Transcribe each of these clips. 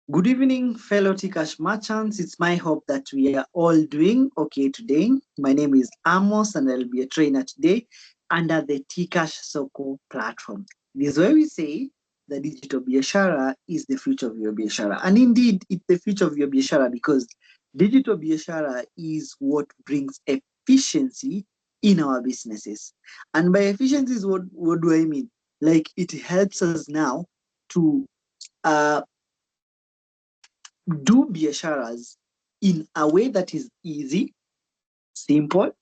Good evening, fellow Tcash merchants. It's my hope that we are all doing okay today. My name is Amos and I'll be a trainer today under the Tcash Soko platform. This is where we say the digital biashara is the future of your biashara. And indeed, it's the future of your biashara because digital biashara is what brings efficiency in our businesses. And by efficiency is what do I mean? Like it helps us now to uh, do biasharas in a way that is easy, simple,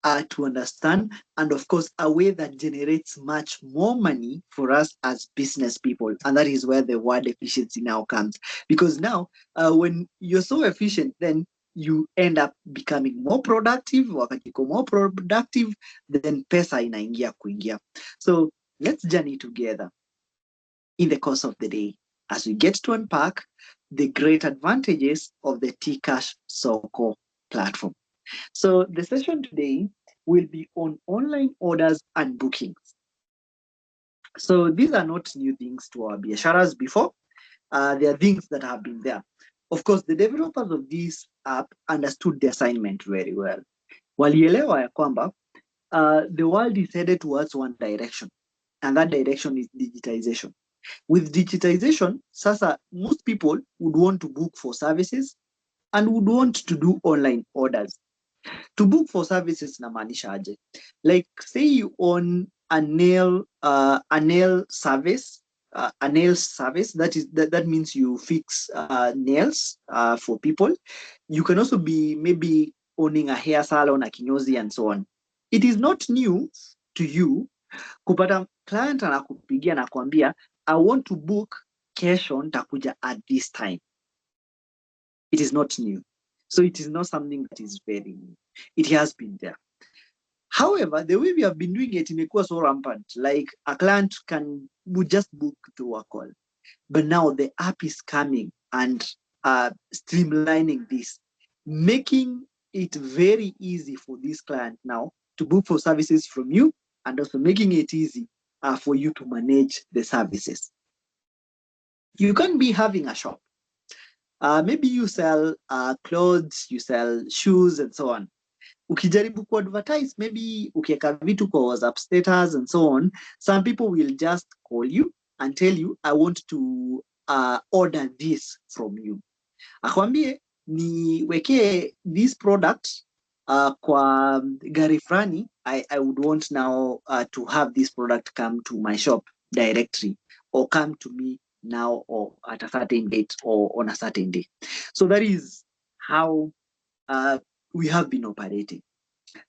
to understand, and of course, a way that generates much more money for us as business people. And that is where the word efficiency now comes. Because now, when you're so efficient, then you end up becoming more productive. Wakati uko more productive, then pesa inaingia kuingia. So let's journey together in the course of the day as we get to unpack the great advantages of the Tcash Soko platform. So the session today will be on online orders and bookings. So these are not new things to our biasharas before. They are things that have been there. Of course, the developers of this app understood the assignment very well. Walielewa ya kwamba the world is headed towards one direction, and that direction is digitization. With digitization, sasa most people would want to book for services and would want to do online orders. To book for services namaanisha aje? Like say you own a nail service, a nail service that means you fix nails for people. You can also be maybe owning a hair salon, a kinyozi, and so on. It is not new to you kupata client anakupigia na kuambia I want to book kesho nitakuja at this time. It is not new. So it is not something that is very new. It has been there. However, the way we have been doing it imekuwa so rampant. Like a client would just book through a call. But now the app is coming and streamlining this, making it very easy for this client now to book for services from you and also making it easy for you to manage the services. You can be having a shop. Maybe you sell clothes, you sell shoes, and so on. Ukijaribu advertise, maybe ukiweka vitu kwa WhatsApp status and so on, some people will just call you and tell you, I want to order this from you. Akwambie, niwekee this product kwa gari fulani, I would want now to have this product come to my shop directly or come to me now or at a certain date or on a certain day. So that is how we have been operating.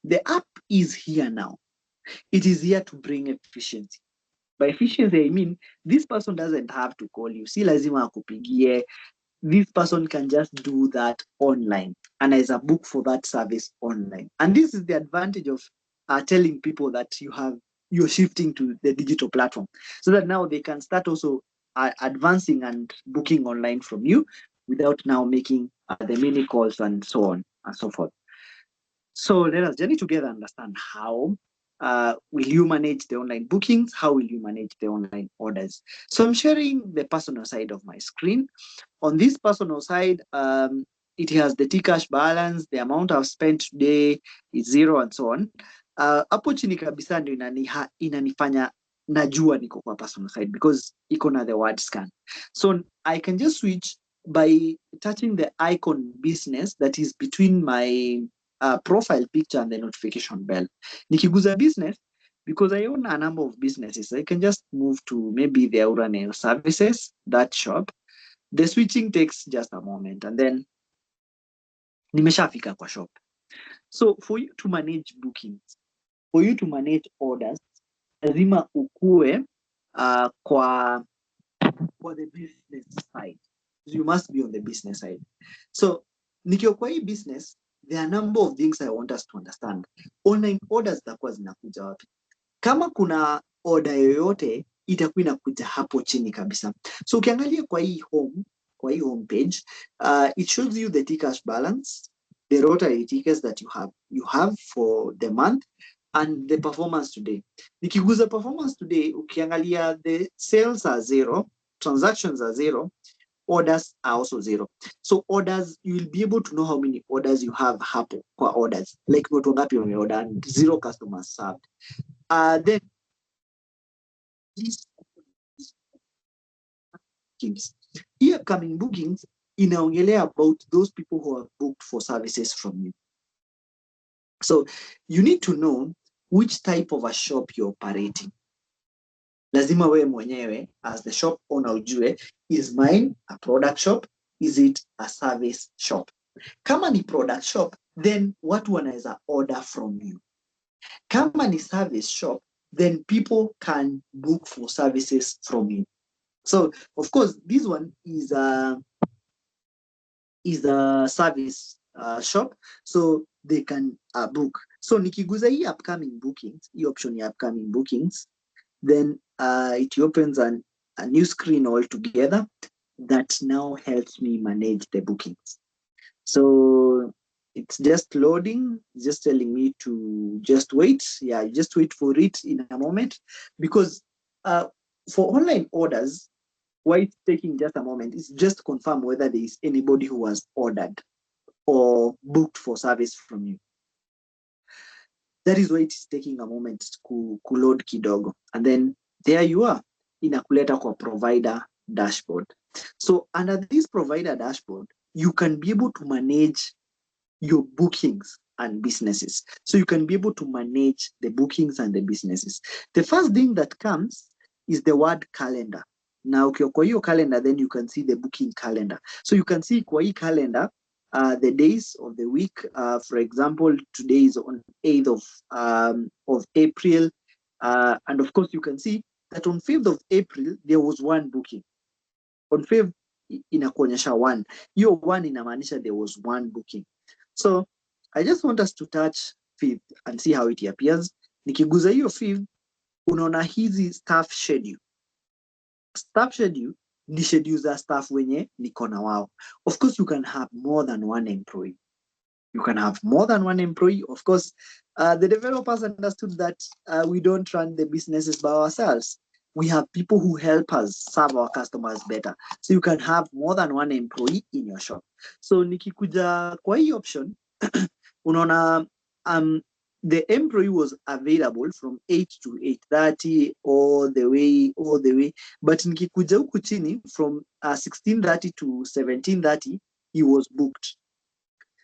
The app is here now. It is here to bring efficiency. By efficiency, I mean this person doesn't have to call you. Si lazima akupigie. This person can just do that online and as a book for that service online. And this is the advantage of telling people that you're shifting to the digital platform so that now they can start also advancing and booking online from you without now making the mini calls and so on and so forth. So let us journey together understand how will you manage the online bookings? How will you manage the online orders? So I'm sharing the personal side of my screen. On this personal side, it has the Tcash balance, the amount I've spent today is 0 and so on. Hapo chini kabisa ndio inanifanya najua niko kwa personal side because iko na the word scan. So I can just switch by touching the icon business that is between my profile picture and the notification bell. Nikiguza business, because I own a number of businesses, I can just move to maybe the Aura Nail Services, that shop. The switching takes just a moment and then nimeshafika kwa shop. So for you to manage bookings, for you to manage orders, lazima ukue kwa the business side. You must be on the business side. So nikiwa kwa hii business, there are a number of things I want us to understand. Online orders zitakuwa zinakuja wapi? Kama kuna order yoyote itakuwa inakuja hapo chini kabisa. So ukiangalia kwa hii home page, it shows you the Tcash balance, the rotary tickets that you have for the month and the performance today. Nikiguza performance today, ukiangalia the sales are 0, transactions are 0, orders are also zero. So orders, you will be able to know how many orders you have hapo kwa orders. Like watu wangapi wameorder, zero customers served. Then these bookings. Here upcoming bookings inaongelea about those people who have booked for services from you. So you need to know which type of a shop you're operating. Lazima wewe mwenyewe as the shop owner ujue, is mine a product shop? Is it a service shop? Kama ni product shop, then watu wanaweza order from you. Kama ni service shop, then people can book for services from you. So of course, this one is a service shop, so they can book. So nikiguza hii upcoming bookings, hii option ya upcoming bookings, then it opens a new screen altogether that now helps me manage the bookings. So it's just loading, just telling me to just wait. Yeah, just wait for it in a moment, because for online orders, why it's taking just a moment is just to confirm whether there is anybody who has ordered or booked for service from you. That is why it is taking a moment to load kidogo. And then there you are, inakuleta kwa provider dashboard. So under this provider dashboard, you can be able to manage your bookings and businesses. So you can be able to manage the bookings and the businesses. The first thing that comes is the word calendar. Now, kwa hiyo calendar, then you can see the booking calendar. So you can see kwa hii calendar, the days of the week. For example, today is on 8th of April. And of course, you can see that on 5th of April, there was one booking. On 5th, inakuonyesha one. Hiyo one inamaanisha there was one booking. So I just want us to touch 5th and see how it appears. Nikiguza hiyo 5th, unaona hizi staff schedule. Staff schedule ni schedule za staff wenye niko na wao. Of course, you can have more than one employee. You can have more than one employee. Of course, the developers understood that we don't run the businesses by ourselves. We have people who help us serve our customers better. So you can have more than one employee in your shop. So nikikuja kwa hii option, unaona the employee was available from 8 to 8:30 all the way. But nikikuja huku chini from 16:30 to 17:30, he was booked.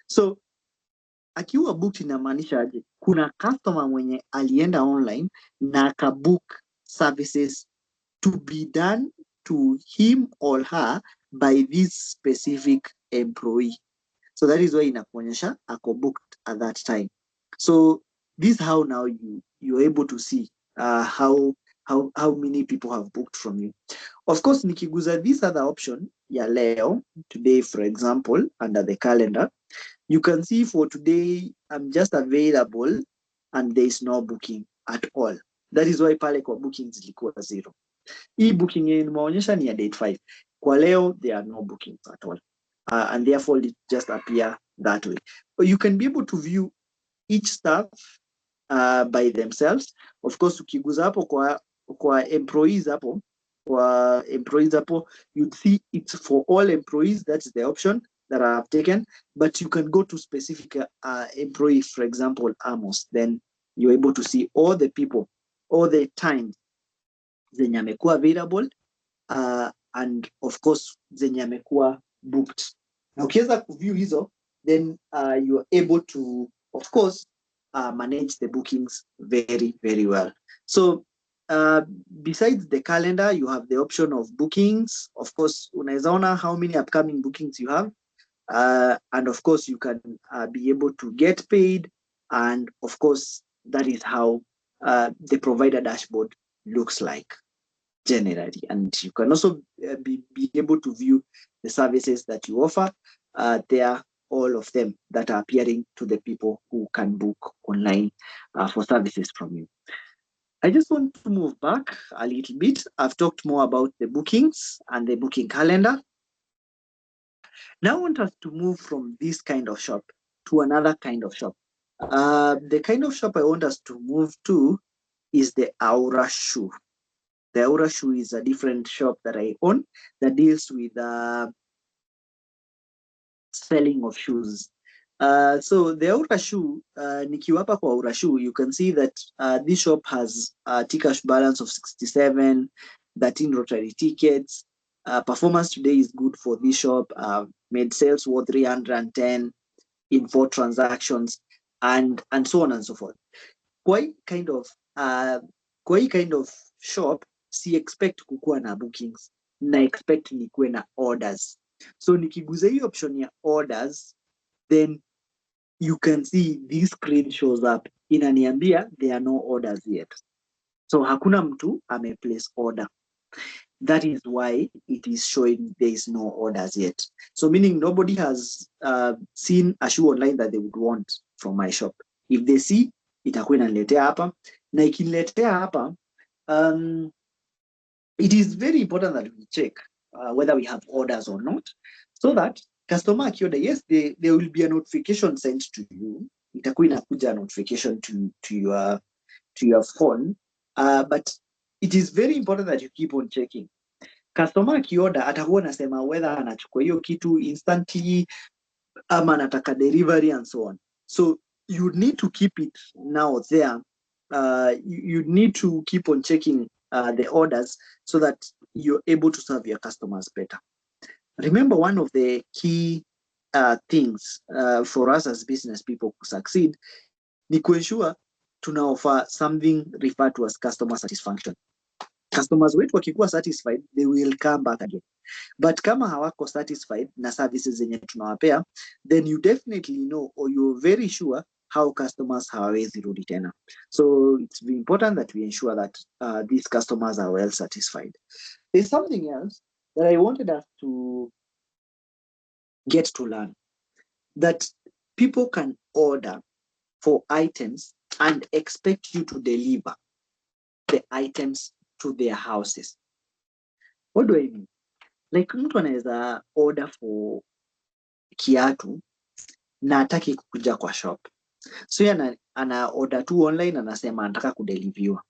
So akiwa booked inamaanisha aje? Kuna customer mwenye alienda online na akabook services to be done to him or her by this specific employee. So that is why inakuonyesha ako booked at that time. So this is how now you're able to see how many people have booked from you. Of course, nikiguza this other option ya leo, today for example, under the calendar, you can see for today, I'm just available and there is no booking at all. That is why pale kwa bookings zilikuwa zero. Hii booking yenye nimeonyesha ni ya date 5. Kwa leo, there are no bookings at all. And therefore, it just appear that way. But you can be able to view each staff by themselves. Of course, ukiguza hapo kwa employees hapo, you'd see it's for all employees. That's the option that I have taken. But you can go to specific employee, for example, Amos. Then you're able to see all the people, all the times zenye amekuwa available, and of course zenye amekuwa booked. Na ukiweza kuview hizo, then you are able to, of course, manage the bookings very, very well. So besides the calendar, you have the option of bookings. Of course, unaweza ona how many upcoming bookings you have. And of course, you can be able to get paid. And of course, that is how the provider dashboard looks like generally. And you can also be able to view the services that you offer. There, all of them that are appearing to the people who can book online for services from you. I just want to move back a little bit. I've talked more about the bookings and the booking calendar. Now I want us to move from this kind of shop to another kind of shop. The kind of shop I want us to move to is the Aura shoe. The Aura Shoe is a different shop that I own that deals with selling of shoes. So the Aura Shoe, nikiwapa kwa Aura Shoe, you can see that this shop has a T-cash balance of 67, 13 rotary tickets. Performance today is good for this shop. Made sales worth 310 in 4 transactions, and so on and so forth. Kwa hii kind of shop, si expect kukuwa na bookings, na expect nikuwe na orders. So nikiguza hii option ya orders, then you can see this screen shows up. Inaniambia there are no orders yet. So hakuna mtu place order. That is why it is showing there is no orders yet. So meaning nobody has seen a shoe online that they would want from my shop. If they see, itakuwa inaniletea hapa. Na ikiniletea hapa, it is very important that we check whether we have orders or not, so that customer akioda, yes, there will be a notification sent to you. Itakuwa inakuja notification to your phone, but it is very important that you keep on checking. Customer akioda atakuwa anasema whether anachukua hiyo kitu instantly ama anataka delivery and so on. So you need to keep it now there. You need to keep on checking the orders so that you're able to serve your customers better. Remember, one of the key things for us as business people to succeed ni kuensure tuna offer something referred to as customer satisfaction. Customers wetu wakikuwa satisfied, they will come back again. But kama hawako satisfied na services zenye tunawapea, then you definitely know, or you're very sure how customers hawawezi rudi tena. So it's very important that we ensure that these customers are well satisfied. There's something else that I wanted us to get to learn, that people can order for items and expect you to deliver the items to their houses. What do I mean? Like mtu anaweza order for kiatu na hataki kukuja kwa shop. So ana order tu online, anasema anataka kudeliviwa.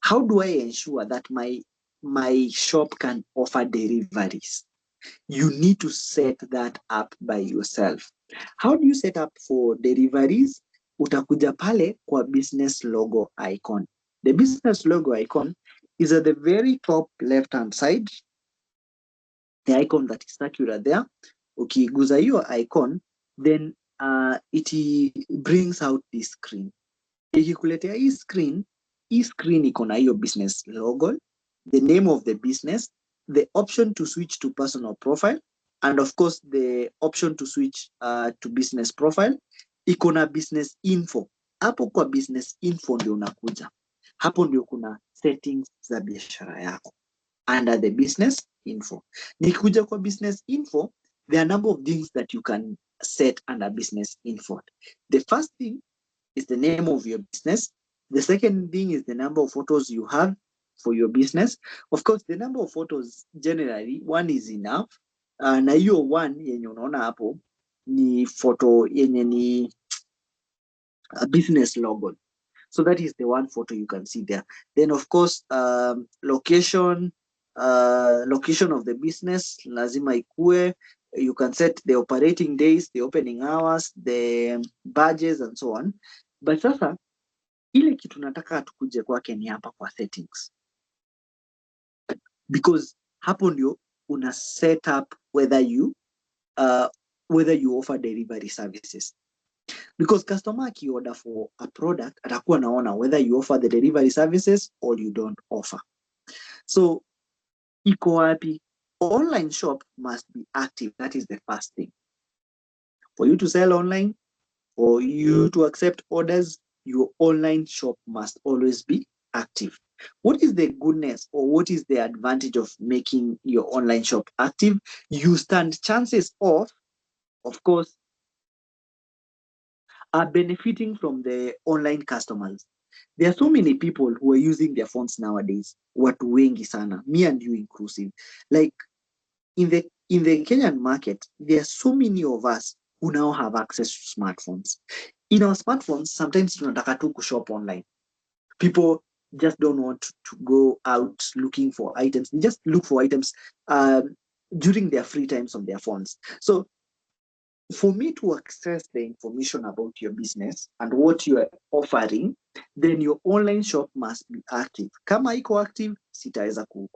How do I ensure that my shop can offer deliveries? You need to set that up by yourself. How do you set up for deliveries? Utakuja pale kwa business logo icon. The business logo icon is at the very top left-hand side. The icon that is circular there. Ukiguza hiyo icon, then it brings out this screen. Ikikuletea hii screen iko na hiyo business logo, the name of the business, the option to switch to personal profile, and of course the option to switch to business profile. Iko na business info. Hapo kwa business info ndio unakuja. Hapo ndio kuna settings za biashara yako. Under the business info. Nikikuja kwa business info, there are a number of things that you can set under business info. The first thing is the name of your business. The second thing is the number of photos you have for your business. Of course, the number of photos, generally, one is enough. Na hiyo one yenye unaona hapo ni photo yenye ni a business logo. So that is the one photo you can see there. Then of course, location of the business, lazima ikue. You can set the operating days, the opening hours, the badges and so on. But sasa, ile kitu nataka tukuje kwake ni hapa kwa settings. Because hapo ndio una set up whether you offer delivery services. Because customer ki order for a product, atakuwa naona whether you offer the delivery services or you don't offer. So, iko wapi? Online shop must be active. That is the first thing. For you to sell online, for you to accept orders, your online shop must always be active. What is the goodness or what is the advantage of making your online shop active? You stand chances of course, are benefiting from the online customers. There are so many people who are using their phones nowadays. Watu wengi sana, me and you inclusive. Like in the Kenyan market, there are so many of us who now have access to smartphones. In our smartphones, sometimes tunataka tu kushop online. People just don't want to go out looking for items. They just look for items during their free times on their phones. So for me to access the information about your business and what you are offering, then your online shop must be active. Kama iko active, sitaweza ku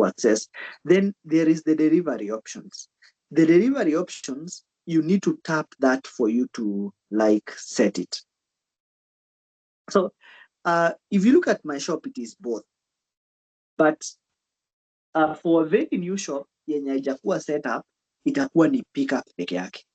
access. Then there is the delivery options. The delivery options, you need to tap that for you to like set it. So if you look at my shop, it is both. But for a very new shop yenye haijakuwa set up, itakuwa ni pickup peke yake.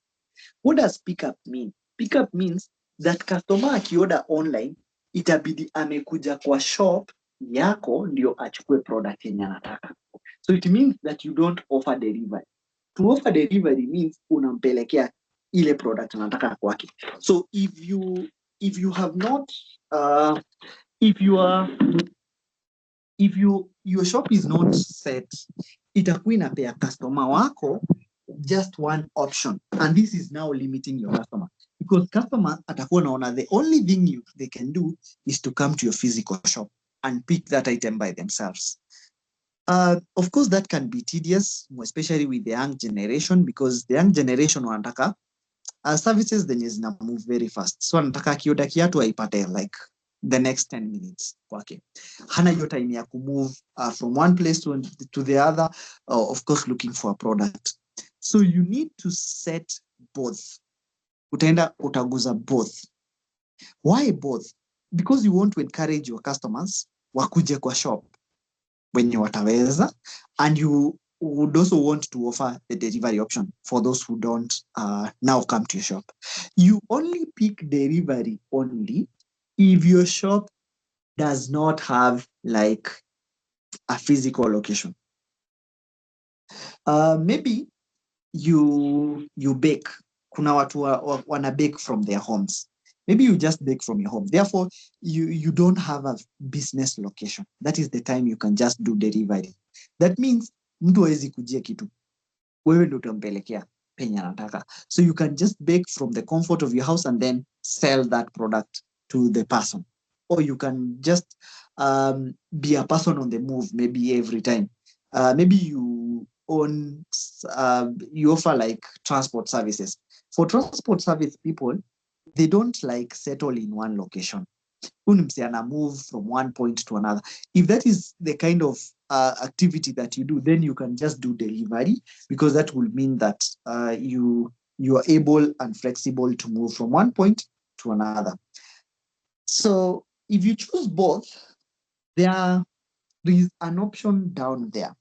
What does pickup mean? Pickup means that customer akioda online, itabidi amekuja kwa shop yako ndio achukue product yenye anataka. So it means that you don't offer delivery. To offer delivery means unampelekea ile product anataka kwake. So if you have not if your shop is not set, itakuwa inapea customer wako just one option, and this is now limiting your customer, because customer atakuwa naona the only thing they can do is to come to your physical shop and pick that item by themselves. Of course, that can be tedious, especially with the young generation, because the young generation wanataka services zenye zina move very fast. So anataka akioda kiatu aipate like the next 10 minutes kwake. Hana hiyo time ya kumove from one place to the other, of course looking for a product. So you need to set both. Utaenda utaguza both. Why both? Because you want to encourage your customers wakuje kwa shop wenye wataweza, and you would also want to offer the delivery option for those who don't now come to your shop. You only pick delivery only if your shop does not have like a physical location. Maybe you bake. Kuna watu wana bake from their homes. Maybe you just bake from your home. Therefore, you don't have a business location. That is the time you can just do delivery. That means mtu hawezi kujia kitu. Wewe ndio utampelekea penye anataka. So you can just bake from the comfort of your house and then sell that product to the person. Or you can just be a person on the move maybe every time. Maybe you offer like transport services. For transport service people, they don't like settle in one location. Unimsiana move from one point to another. If that is the kind of activity that you do, then you can just do delivery, because that will mean that you are able and flexible to move from one point to another. So if you choose both, there is an option down there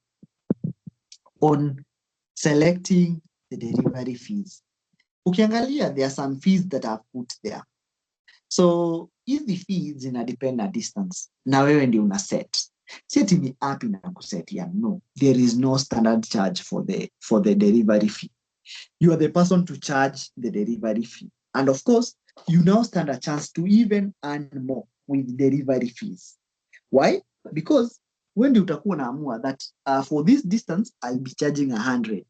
on selecting the delivery fees. Ukiangalia, there are some fees that are put there. So hizi fees zina depend na distance, na wewe ndio una set. Seti ni app ina kusetia. No, there is no standard charge for the delivery fee. You are the person to charge the delivery fee, and of course you now stand a chance to even earn more with delivery fees. Why? Because when ndio utakuwa naamua that for this distance I'll be charging 100.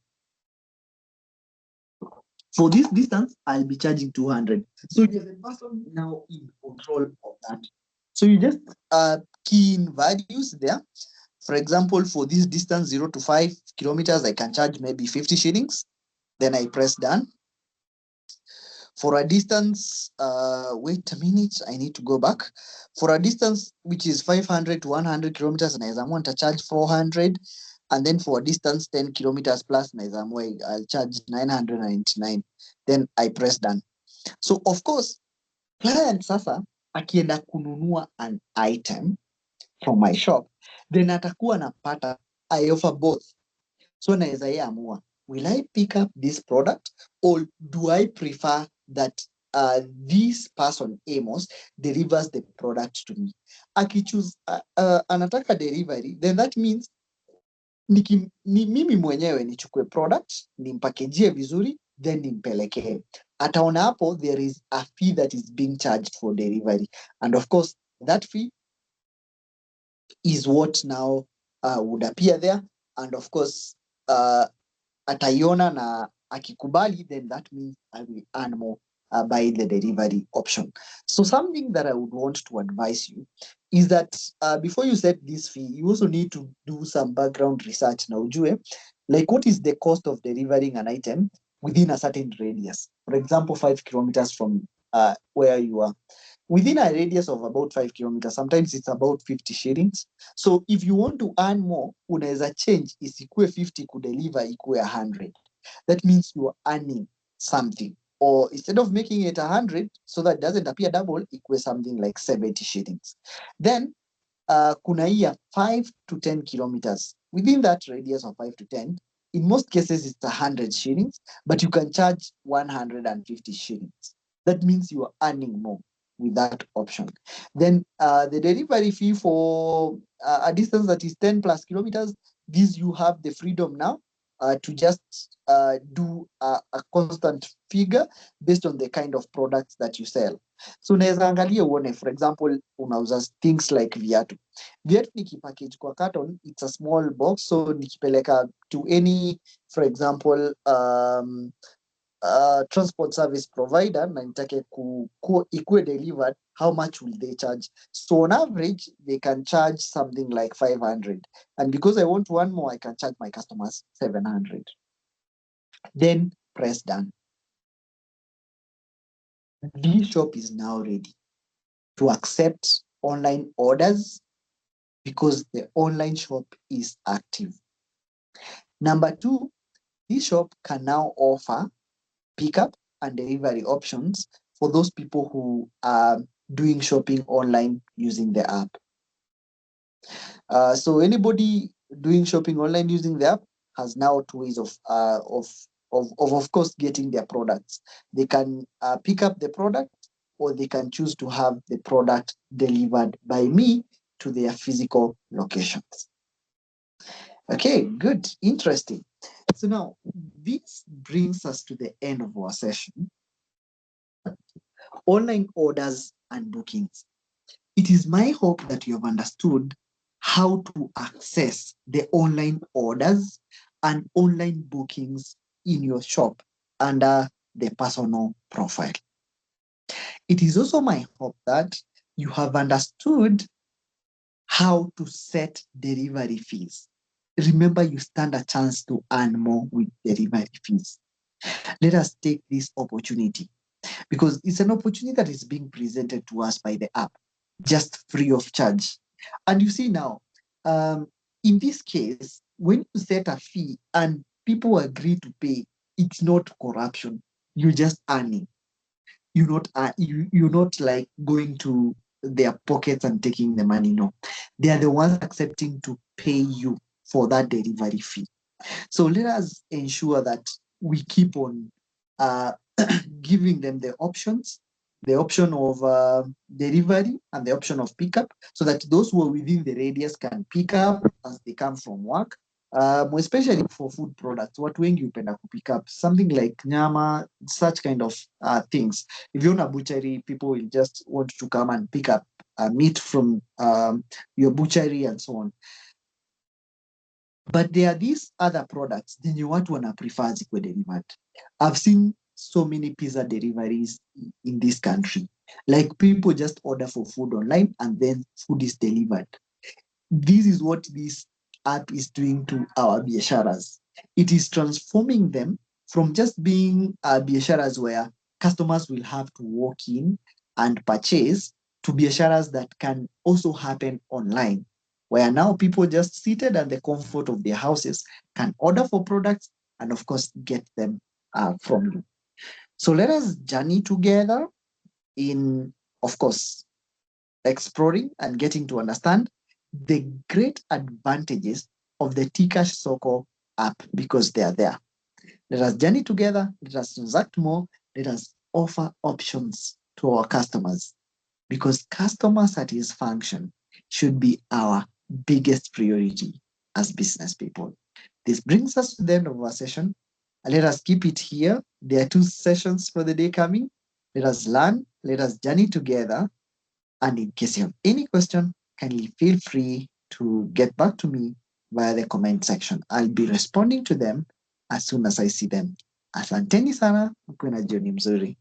For this distance, I'll be charging 200. So you're the person now in control of that. So you just key in values there. For example, for this distance, 0 to 5 kilometers, I can charge maybe 50 shillings. Then I press done. For a distance, wait a minute, I need to go back. For a distance which is 500 to 100 kilometers, and I want to charge 400. And then for a distance 10 kilometers plus, I'll charge 999. Then I press done. So of course, client sasa akienda kununua an item from my shop, then atakuwa napata, I offer both. So naweza yeye amua, will I pick up this product, or do I prefer that this person, Amos, delivers the product to me? Akichoose anataka delivery, then that means mimi mwenyewe nichukue product, nimpakejie vizuri, then nimpelekee. Ataona hapo there is a fee that is being charged for delivery, and of course that fee is what now would appear there, and of course ataiona na akikubali, then that means I will earn more by the delivery option. So something that I would want to advise you is that before you set this fee, you also need to do some background research. Now, ujue, like what is the cost of delivering an item within a certain radius? For example, 5 kilometers from where you are. Within a radius of about 5 kilometers, sometimes it's about 50 shillings. So if you want to earn more, unaweza change isikue 50 kudeliver ikue 100. That means you're earning something. Or instead of making it 100, so that doesn't appear double, equals something like 70 shillings. Then kuna hii ya 5 to 10 kilometers. Within that radius of 5 to 10, in most cases it's 100 shillings, but you can charge 150 shillings. That means you are earning more with that option. Then the delivery fee for a distance that is 10 plus kilometers, this you have the freedom now to just do a constant figure based on the kind of products that you sell. So unaweza angalia uone, for example, unauza things like viatu. Viatu nikipackage kwa carton, it's a small box, so nikipeleka to any, for example, transport service provider na nitake ikue delivered, how much will they charge? So on average, they can charge something like 500. And because I want one more, I can charge my customers 700. Then press done. This shop is now ready to accept online orders because the online shop is active. Number two, this shop can now offer pickup and delivery options for those people who are doing shopping online using the app. So anybody doing shopping online using the app has now two ways of course getting their products. They can pick up the product, or they can choose to have the product delivered by me to their physical locations. Okay, good, interesting. So now this brings us to the end of our session. Online orders and bookings. It is my hope that you have understood how to access the online orders and online bookings in your shop under the personal profile. It is also my hope that you have understood how to set delivery fees. Remember, you stand a chance to earn more with delivery fees. Let us take this opportunity, because it's an opportunity that is being presented to us by the app, just free of charge. And you see now, in this case, when you set a fee and people agree to pay, it's not corruption. You're just earning. You're not like going to their pockets and taking the money. No, they are the ones accepting to pay you for that delivery fee. So let us ensure that we keep on uh, giving them the options, the option of delivery and the option of pickup, so that those who are within the radius can pick up as they come from work. Especially for food products, watu wengi hupenda pick up something like nyama, such kind of things. If you're in a butchery, people will just want to come and pick up meat from your butchery and so on. But there are these other products zenye watu wana prefer zikuwe delivered. I've seen so many pizza deliveries in this country. Like people just order for food online and then food is delivered. This is what this app is doing to our biasharas. It is transforming them from just being biasharas where customers will have to walk in and purchase, to biasharas that can also happen online, where now people just seated at the comfort of their houses can order for products and of course get them from you. So let us journey together in, of course, exploring and getting to understand the great advantages of the Tcash Soko app, because they are there. Let us journey together, let us transact more, let us offer options to our customers, because customer satisfaction should be our biggest priority as business people. This brings us to the end of our session. Let us keep it here. There are 2 sessions for the day coming. Let us learn, let us journey together. And in case you have any question, kindly feel free to get back to me via the comment section. I'll be responding to them as soon as I see them. Asanteni sana, mkuwe na jioni mzuri.